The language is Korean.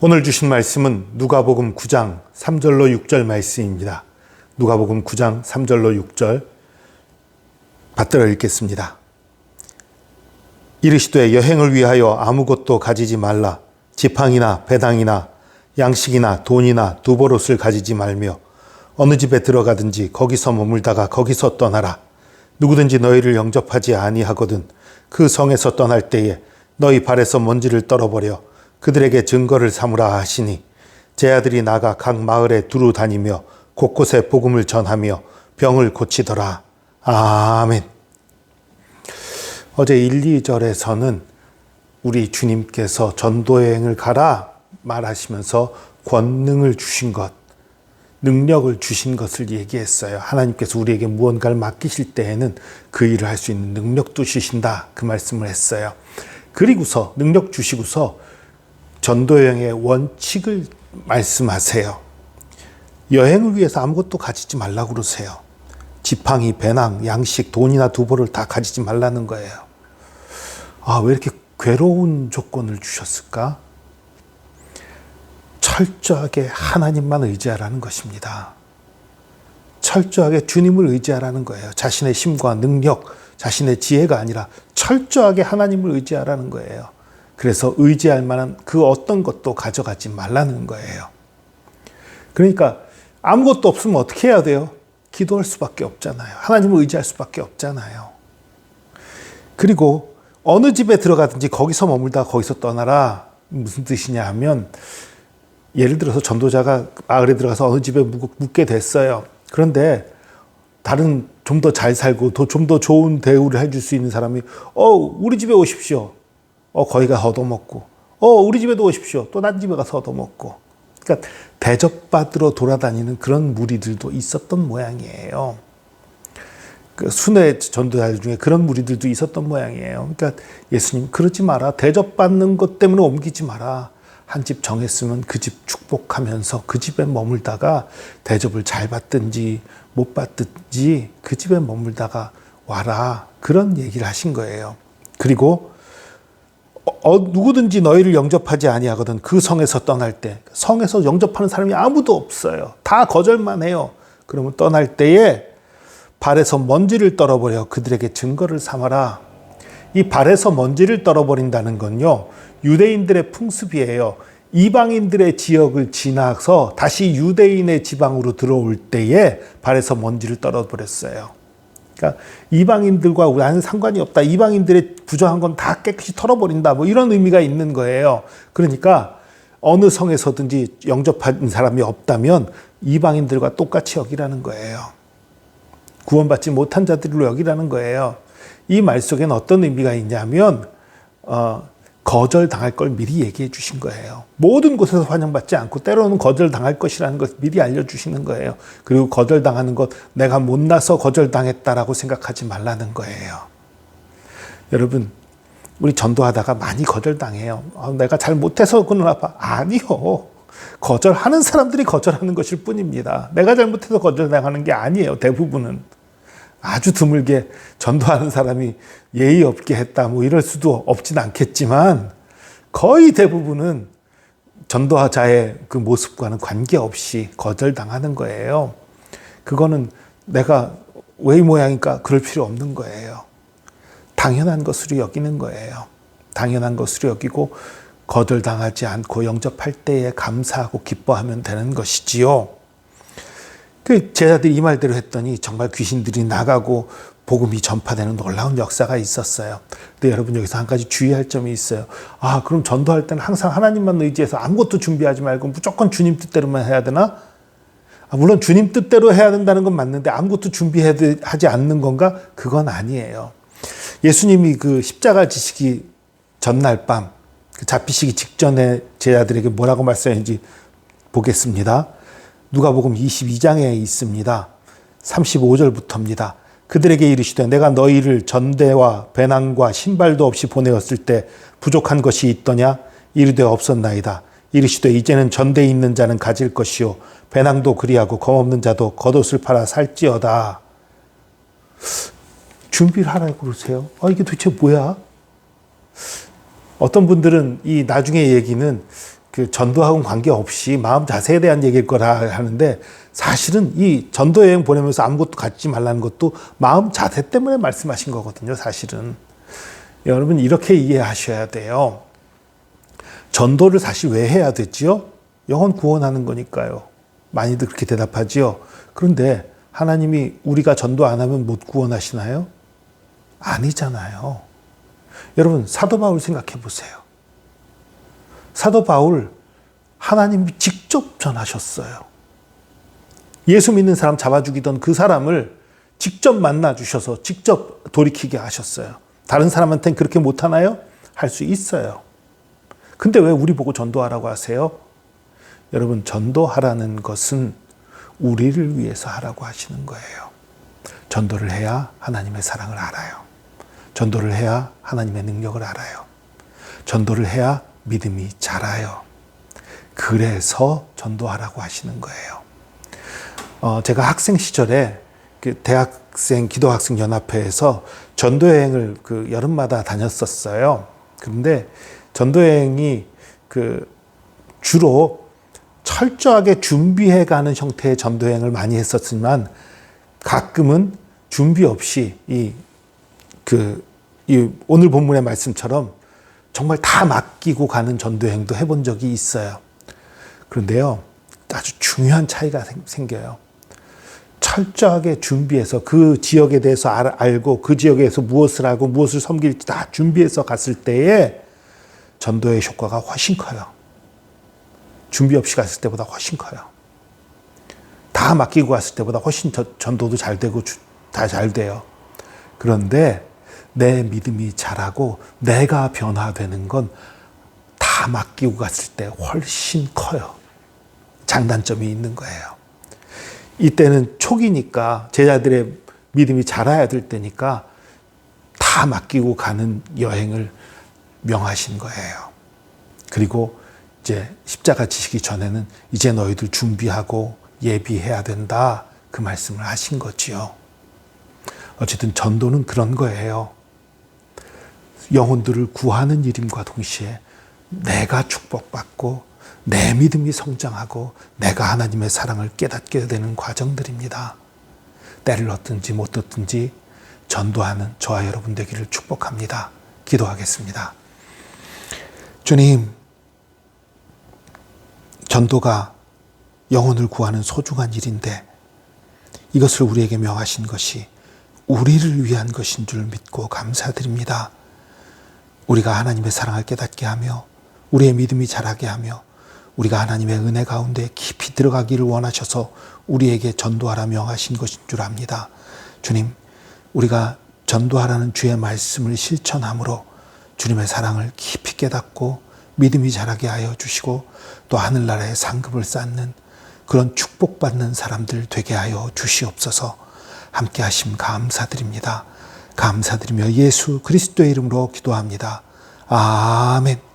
오늘 주신 말씀은 누가복음 9장 3절로 6절 말씀입니다. 누가복음 9장 3절로 6절 받들어 읽겠습니다. 이르시되 여행을 위하여 아무것도 가지지 말라. 지팡이나 배당이나 양식이나 돈이나 두보롯을 가지지 말며 어느 집에 들어가든지 거기서 머물다가 거기서 떠나라. 누구든지 너희를 영접하지 아니하거든 그 성에서 떠날 때에 너희 발에서 먼지를 떨어버려 그들에게 증거를 삼으라 하시니 제 아들이 나가 각 마을에 두루 다니며 곳곳에 복음을 전하며 병을 고치더라. 아멘. 어제 1, 2절에서는 우리 주님께서 전도여행을 가라 말하시면서 권능을 주신 것, 능력을 주신 것을 얘기했어요. 하나님께서 우리에게 무언가를 맡기실 때에는 그 일을 할 수 있는 능력도 주신다, 그 말씀을 했어요. 그리고서 능력 주시고서 전도여행의 원칙을 말씀하세요. 여행을 위해서 아무것도 가지지 말라고 그러세요. 지팡이, 배낭, 양식, 돈이나 두보를 다 가지지 말라는 거예요. 왜 이렇게 괴로운 조건을 주셨을까? 철저하게 하나님만 의지하라는 것입니다. 철저하게 주님을 의지하라는 거예요. 자신의 힘과 능력, 자신의 지혜가 아니라 철저하게 하나님을 의지하라는 거예요. 그래서 의지할 만한 그 어떤 것도 가져가지 말라는 거예요. 그러니까 아무것도 없으면 어떻게 해야 돼요? 기도할 수밖에 없잖아요. 하나님을 의지할 수밖에 없잖아요. 그리고 어느 집에 들어가든지 거기서 머물다 거기서 떠나라. 무슨 뜻이냐 하면 예를 들어서 전도자가 마을에 들어가서 어느 집에 묵게 됐어요. 그런데 다른 좀 더 잘 살고 좀 더 좋은 대우를 해줄 수 있는 사람이 우리 집에 오십시오. 거기 가서 얻어먹고 우리 집에도 오십시오. 또 난 집에 가서 얻어먹고. 그러니까 대접받으러 돌아다니는 그런 무리들도 있었던 모양이에요. 그 순회 전도자들 중에 그런 무리들도 있었던 모양이에요. 그러니까 예수님 그러지 마라. 대접받는 것 때문에 옮기지 마라. 한 집 정했으면 그 집 축복하면서 그 집에 머물다가 대접을 잘 받든지 못 받든지 그 집에 머물다가 와라. 그런 얘기를 하신 거예요. 그리고 누구든지 너희를 영접하지 아니하거든 그 성에서 떠날 때, 성에서 영접하는 사람이 아무도 없어요. 다 거절만 해요. 그러면 떠날 때에 발에서 먼지를 떨어버려 그들에게 증거를 삼아라. 이 발에서 먼지를 떨어버린다는 건요, 유대인들의 풍습이에요. 이방인들의 지역을 지나서 다시 유대인의 지방으로 들어올 때에 발에서 먼지를 떨어버렸어요. 그러니까 이방인들과 우리는 상관이 없다. 이방인들의 부정한 건 다 깨끗이 털어버린다. 이런 의미가 있는 거예요. 그러니까 어느 성에서든지 영접한 사람이 없다면 이방인들과 똑같이 여기라는 거예요. 구원받지 못한 자들로 여기라는 거예요. 이 말 속에는 어떤 의미가 있냐면 거절당할 걸 미리 얘기해 주신 거예요. 모든 곳에서 환영받지 않고 때로는 거절당할 것이라는 걸 미리 알려주시는 거예요. 그리고 거절당하는 것, 내가 못나서 거절당했다라고 생각하지 말라는 거예요. 여러분, 우리 전도하다가 많이 거절당해요. 내가 잘 못해서 그러나 봐. 아니요. 거절하는 사람들이 거절하는 것일 뿐입니다. 내가 잘못해서 거절당하는 게 아니에요. 대부분은. 아주 드물게 전도하는 사람이 예의 없게 했다 이럴 수도 없진 않겠지만 거의 대부분은 전도자의 그 모습과는 관계없이 거절당하는 거예요. 그거는 내가 왜 이 모양이니까 그럴 필요 없는 거예요. 당연한 것으로 여기는 거예요. 당연한 것으로 여기고 거절당하지 않고 영접할 때에 감사하고 기뻐하면 되는 것이지요. 그 제자들이 이 말대로 했더니 정말 귀신들이 나가고 복음이 전파되는 놀라운 역사가 있었어요. 근데 여러분 여기서 한 가지 주의할 점이 있어요. 그럼 전도할 때는 항상 하나님만 의지해서 아무것도 준비하지 말고 무조건 주님 뜻대로만 해야 되나? 물론 주님 뜻대로 해야 된다는 건 맞는데 아무것도 준비하지 않는 건가? 그건 아니에요. 예수님이 그 십자가 지시기 전날 밤 잡히시기 직전에 제자들에게 뭐라고 말씀했는지 보겠습니다. 누가복음 22장에 있습니다. 35절부터입니다. 그들에게 이르시되 내가 너희를 전대와 배낭과 신발도 없이 보내었을 때 부족한 것이 있더냐? 이르되 없었나이다. 이르시되 이제는 전대에 있는 자는 가질 것이요 배낭도 그리하고 검없는 자도 겉옷을 팔아 살지어다. 준비를 하라고 그러세요. 이게 도대체 뭐야? 어떤 분들은 이 나중에 얘기는 그 전도하고는 관계없이 마음 자세에 대한 얘기일 거라 하는데, 사실은 이 전도 여행 보내면서 아무것도 갖지 말라는 것도 마음 자세 때문에 말씀하신 거거든요, 사실은. 여러분, 이렇게 이해하셔야 돼요. 전도를 사실 왜 해야 되지요? 영혼 구원하는 거니까요. 많이들 그렇게 대답하지요. 그런데 하나님이 우리가 전도 안 하면 못 구원하시나요? 아니잖아요. 여러분, 사도 바울 생각해 보세요. 사도 바울, 하나님이 직접 전하셨어요. 예수 믿는 사람 잡아 죽이던 그 사람을 직접 만나 주셔서 직접 돌이키게 하셨어요. 다른 사람한테는 그렇게 못하나요? 할 수 있어요. 근데 왜 우리 보고 전도하라고 하세요? 여러분, 전도하라는 것은 우리를 위해서 하라고 하시는 거예요. 전도를 해야 하나님의 사랑을 알아요. 전도를 해야 하나님의 능력을 알아요. 전도를 해야 믿음이 자라요. 그래서 전도하라고 하시는 거예요. 제가 학생 시절에 그 대학생 기도학생 연합회에서 전도여행을 그 여름마다 다녔었어요. 그런데 전도여행이 그 주로 철저하게 준비해가는 형태의 전도여행을 많이 했었지만, 가끔은 준비 없이 이 오늘 본문의 말씀처럼 정말 다 맡기고 가는 전도여행도 해본 적이 있어요. 그런데요, 아주 중요한 차이가 생겨요. 철저하게 준비해서 그 지역에 대해서 알고 그 지역에서 무엇을 하고 무엇을 섬길지 다 준비해서 갔을 때에 전도의 효과가 훨씬 커요. 준비 없이 갔을 때보다 훨씬 커요. 다 맡기고 갔을 때보다 훨씬 전도도 잘 되고 다 잘 돼요. 그런데 내 믿음이 자라고 내가 변화되는 건 다 맡기고 갔을 때 훨씬 커요. 장단점이 있는 거예요. 이때는 초기니까, 제자들의 믿음이 자라야 될 때니까 다 맡기고 가는 여행을 명하신 거예요. 그리고 이제 십자가 지시기 전에는 이제 너희들 준비하고 예비해야 된다, 그 말씀을 하신 거지요. 어쨌든 전도는 그런 거예요. 영혼들을 구하는 일임과 동시에 내가 축복받고 내 믿음이 성장하고 내가 하나님의 사랑을 깨닫게 되는 과정들입니다. 때를 얻든지 못 얻든지 전도하는 저와 여러분 되기를 축복합니다. 기도하겠습니다. 주님, 전도가 영혼을 구하는 소중한 일인데 이것을 우리에게 명하신 것이 우리를 위한 것인 줄 믿고 감사드립니다. 우리가 하나님의 사랑을 깨닫게 하며 우리의 믿음이 자라게 하며 우리가 하나님의 은혜 가운데 깊이 들어가기를 원하셔서 우리에게 전도하라 명하신 것인 줄 압니다. 주님, 우리가 전도하라는 주의 말씀을 실천함으로 주님의 사랑을 깊이 깨닫고 믿음이 자라게 하여 주시고 또 하늘나라의 상급을 쌓는 그런 축복받는 사람들 되게 하여 주시옵소서. 함께 하심 감사드립니다. 감사드리며 예수 그리스도의 이름으로 기도합니다. 아멘.